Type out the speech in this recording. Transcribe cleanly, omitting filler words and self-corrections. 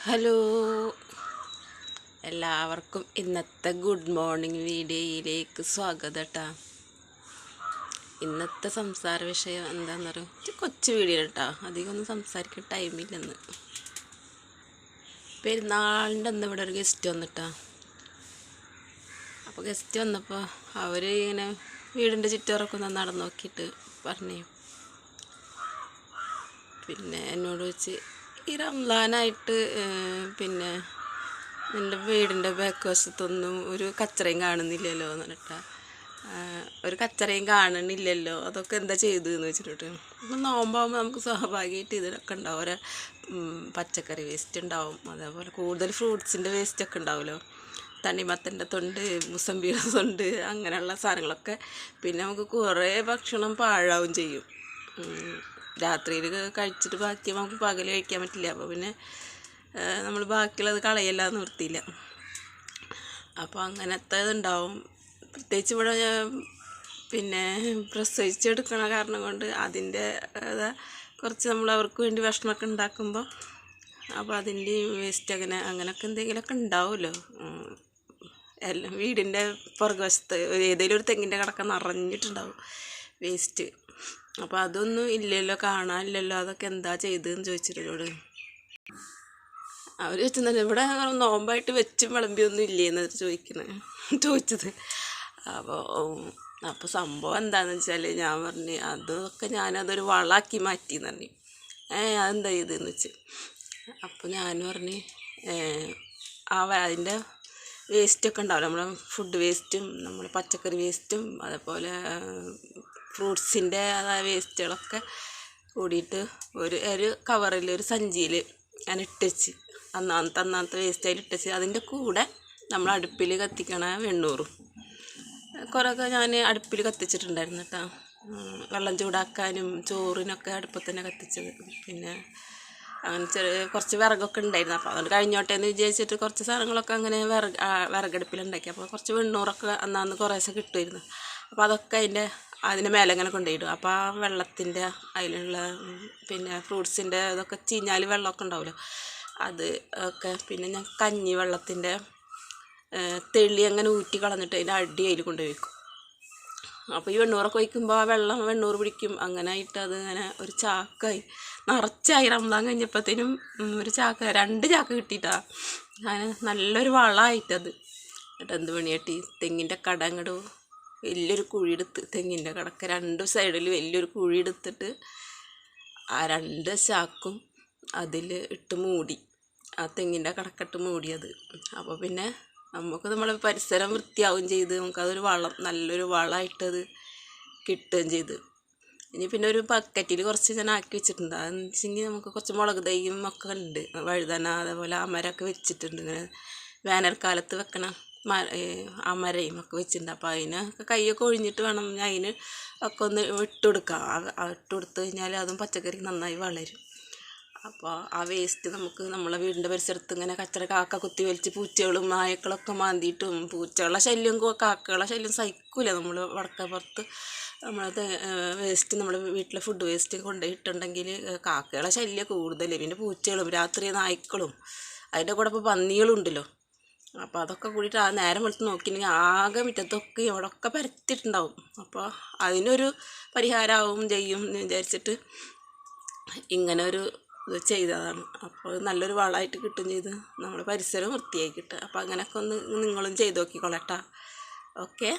Hello, എല്ലാവർക്കും ഇന്നത്തെ good morning വീഡിയോയിലേക്ക് സ്വാഗതം കേട്ടോ. ഇന്നത്തെ സംസാര വിഷയം എന്താണെന്ന് പറയുക, കൊച്ചു വീഡിയോ കേട്ടോ, അധികമൊന്നും സംസാരിക്കാൻ ടൈമില്ലെന്ന്. പെരുന്നാളിൻ്റെ അന്ന് ഇവിടെ ഒരു ഗസ്റ്റ് വന്നിട്ടാ. അപ്പോൾ ഗസ്റ്റ് വന്നപ്പോൾ അവർ ഇങ്ങനെ വീടിൻ്റെ ചുറ്റുറൊക്കെ ഒന്ന് നടന്നു നോക്കിയിട്ട് പറഞ്ഞു, പിന്നെ എന്നോട് വെച്ച് ഈ റംസാനായിട്ട് പിന്നെ നിൻ്റെ വീടിൻ്റെ ബാക്ക് വശത്തൊന്നും ഒരു കച്ചറയും കാണുന്നില്ലല്ലോ എന്ന് പറഞ്ഞിട്ടാ. ഒരു കച്ചറയും കാണുന്നില്ലല്ലോ, അതൊക്കെ എന്താ ചെയ്തതെന്ന് വെച്ചിട്ട്. ഇപ്പം നോമ്പാകുമ്പോൾ നമുക്ക് സ്വാഭാവികമായിട്ട് ഇതിലൊക്കെ ഉണ്ടാവും, ഓരോ പച്ചക്കറി വേസ്റ്റ് ഉണ്ടാവും, അതേപോലെ കൂടുതൽ ഫ്രൂട്ട്സിൻ്റെ വേസ്റ്റൊക്കെ ഉണ്ടാവുമല്ലോ, തണ്ണിമത്തൻ്റെ തൊണ്ട്, മുസമ്പിയുടെ തൊണ്ട്, അങ്ങനെയുള്ള സാധനങ്ങളൊക്കെ. പിന്നെ നമുക്ക് കുറേ ഭക്ഷണം പാഴാവും ചെയ്യും. രാത്രിയിൽ കഴിച്ചിട്ട് ബാക്കി നമുക്ക് പകൽ കഴിക്കാൻ പറ്റില്ല. അപ്പോൾ പിന്നെ നമ്മൾ ബാക്കിയുള്ളത് കളയല്ലാന്ന് നിർത്തിയില്ല. അപ്പോൾ അങ്ങനത്തെ ഇതുണ്ടാവും. പ്രത്യേകിച്ച് ഇവിടെ പിന്നെ പ്രസവിച്ചെടുക്കണ കാരണം കൊണ്ട് അതിൻ്റെ കുറച്ച് നമ്മൾ അവർക്ക് വേണ്ടി ഭക്ഷണമൊക്കെ ഉണ്ടാക്കുമ്പോൾ അപ്പോൾ അതിൻ്റെ വേസ്റ്റ് അങ്ങനെയൊക്കെ എന്തെങ്കിലുമൊക്കെ ഉണ്ടാവുമല്ലോ. എല്ലാം വീടിൻ്റെ പുറകുവശത്ത് ഏതെങ്കിലും ഒരു തെങ്ങിൻ്റെ കടക്ക നിറഞ്ഞിട്ടുണ്ടാവും വേസ്റ്റ്. അപ്പോൾ അതൊന്നും ഇല്ലല്ലോ, കാണാനില്ലല്ലോ, അതൊക്കെ എന്താ ചെയ്തതെന്ന് ചോദിച്ചിട്ടോട്. അവർ ചോദിച്ചെന്നാൽ ഇവിടെ നോമ്പായിട്ട് വെച്ചും വിളമ്പിയൊന്നും ഇല്ലേന്ന് ചോദിച്ചത്. അപ്പോൾ സംഭവം എന്താണെന്ന് വെച്ചാൽ ഞാൻ പറഞ്ഞു, അതൊക്കെ ഞാനതൊരു വളമാക്കി മാറ്റിയെന്ന് പറഞ്ഞു. അതെന്താ ചെയ്തതെന്ന് വെച്ച്. അപ്പോൾ ഞാൻ പറഞ്ഞു, അതിൻ്റെ വേസ്റ്റൊക്കെ ഉണ്ടാവില്ല, നമ്മളെ ഫുഡ് വേസ്റ്റും നമ്മൾ പച്ചക്കറി വേസ്റ്റും അതേപോലെ ഫ്രൂട്ട്സിൻ്റെ അതായ വേസ്റ്റുകളൊക്കെ കൂടിയിട്ട് ഒരു കവറിൽ ഒരു സഞ്ചിയിൽ ഞാൻ ഇട്ടുവെച്ച്, അന്നാമത്തെ വേസ്റ്റ് അതിൽ ഇട്ടുവെച്ച്, അതിൻ്റെ കൂടെ നമ്മൾ അടുപ്പിൽ കത്തിക്കണ വെണ്ണൂറും കുറേയൊക്കെ ഞാൻ അടുപ്പിൽ കത്തിച്ചിട്ടുണ്ടായിരുന്നു കേട്ടോ. വെള്ളം ചൂടാക്കാനും ചോറിനൊക്കെ അടുപ്പത്ത് തന്നെ കത്തിച്ചത്. പിന്നെ അങ്ങനെ കുറച്ച് വിറകൊക്കെ ഉണ്ടായിരുന്നു. അപ്പോൾ അതുകൊണ്ട് കഴിഞ്ഞോട്ടെ എന്ന് വിചാരിച്ചിട്ട് കുറച്ച് സാധനങ്ങളൊക്കെ അങ്ങനെ വിറകടുപ്പിലുണ്ടാക്കി. അപ്പോൾ കുറച്ച് വെണ്ണൂറൊക്കെ അന്ന് കുറേശ്ശെ കിട്ടുമായിരുന്നു. അപ്പോൾ അതൊക്കെ അതിൻ്റെ മേലെ ഇങ്ങനെ കൊണ്ടുപോയിടും. അപ്പോൾ ആ വെള്ളത്തിൻ്റെ അതിലുള്ള പിന്നെ ഫ്രൂട്ട്സിൻ്റെ ഇതൊക്കെ ചീഞ്ഞാൽ വെള്ളമൊക്കെ ഉണ്ടാവുമല്ലോ, അത് ഒക്കെ. പിന്നെ ഞാൻ കഞ്ഞി വെള്ളത്തിൻ്റെ തെളി അങ്ങനെ ഊറ്റി കളഞ്ഞിട്ട് അതിൻ്റെ അടി അതിൽ കൊണ്ടുപോയി വയ്ക്കും. അപ്പോൾ ഈ വെണ്ണൂറൊക്കെ വയ്ക്കുമ്പോൾ ആ വെണ്ണൂറ് പിടിക്കും. അങ്ങനെ ആയിട്ട് അത് ഇങ്ങനെ ഒരു ചാക്കായി നിറച്ചായി. റംസാൻ കഴിഞ്ഞപ്പോഴത്തേനും ഒരു ചാക്ക് 2 ചാക്ക് കിട്ടിയിട്ടാ. അങ്ങനെ നല്ലൊരു വളമായിട്ടത്. എന്നിട്ട് എന്ത് പണിയാട്ടി, തെങ്ങിൻ്റെ കട അങ്ങോട്ട് വലിയൊരു കുഴിയെടുത്ത്, തെങ്ങിൻ്റെ കടക്ക് 2 സൈഡിൽ വലിയൊരു കുഴിയെടുത്തിട്ട് ആ 2 ചാക്കും അതിൽ ഇട്ട് മൂടി, ആ തെങ്ങിൻ്റെ കടക്കിട്ട് മൂടിയത്. അപ്പോൾ പിന്നെ നമുക്ക് നമ്മളെ പരിസരം വൃത്തിയാവുകയും ചെയ്ത്, നമുക്കതൊരു നല്ലൊരു വളമായിട്ടത് കിട്ടുകയും ചെയ്ത്. ഇനി പിന്നെ ഒരു ബക്കറ്റിൽ കുറച്ച് ഞാൻ ആക്കി വെച്ചിട്ടുണ്ട്. അതെന്ന് വെച്ചെങ്കിൽ നമുക്ക് കുറച്ച് മുളക് തൈയും ഒക്കെ ഉണ്ട്, വഴുതന അതേപോലെ അമരമൊക്കെ വെച്ചിട്ടുണ്ട്. ഇങ്ങനെ വേനൽക്കാലത്ത് വെക്കണ അമരയും ഒക്കെ വെച്ചിട്ടുണ്ട്. അപ്പോൾ അതിനൊക്കെ കൈയൊക്കെ ഒഴിഞ്ഞിട്ട് വേണം അതിന് ഒക്കെ ഒന്ന് ഇട്ടുകൊടുക്കാം. ഇട്ടുകൊടുത്ത് കഴിഞ്ഞാൽ അതും പച്ചക്കറി നന്നായി വളരും. അപ്പോൾ ആ വേസ്റ്റ് നമുക്ക് നമ്മളെ വീടിൻ്റെ പരിസരത്ത് ഇങ്ങനെ കാക്ക കുത്തി വലിച്ച് പൂച്ചകളും നായക്കളൊക്കെ മാന്തിയിട്ടും, പൂച്ചകളുടെ ശല്യം കാക്കകളുടെ ശല്യം സഹിക്കില്ല. നമ്മൾ വടക്കപ്പുറത്ത് നമ്മളത് വേസ്റ്റ് നമ്മുടെ വീട്ടിലെ ഫുഡ് വേസ്റ്റ് കൊണ്ടുപോയിട്ടുണ്ടെങ്കിൽ കാക്കകളുടെ ശല്യം കൂടുതൽ. പിന്നെ പൂച്ചകളും രാത്രി നായ്ക്കളും അതിൻ്റെ കൂടെ ഇപ്പോൾ പന്നികളും ഉണ്ടല്ലോ. അപ്പോൾ അതൊക്കെ കൂടിയിട്ട് ആ നേരം വെളുത്ത് നോക്കിയിട്ടുണ്ടെങ്കിൽ ആകെ മുറ്റത്തൊക്കെ ഇവിടെയൊക്കെ പരത്തിയിട്ടുണ്ടാവും. അപ്പോൾ അതിനൊരു പരിഹാരമാവും ചെയ്യും എന്ന് വിചാരിച്ചിട്ട് ഇങ്ങനെ ഒരു ഇത് ചെയ്തതാണ്. അപ്പോൾ നല്ലൊരു വളമായിട്ട് കിട്ടുകയും ചെയ്ത് നമ്മുടെ പരിസരം വൃത്തിയായി കിട്ടുക. അപ്പോൾ അങ്ങനെയൊക്കെ ഒന്ന് നിങ്ങളും ചെയ്ത് നോക്കിക്കോളട്ടാ. ഓക്കെ.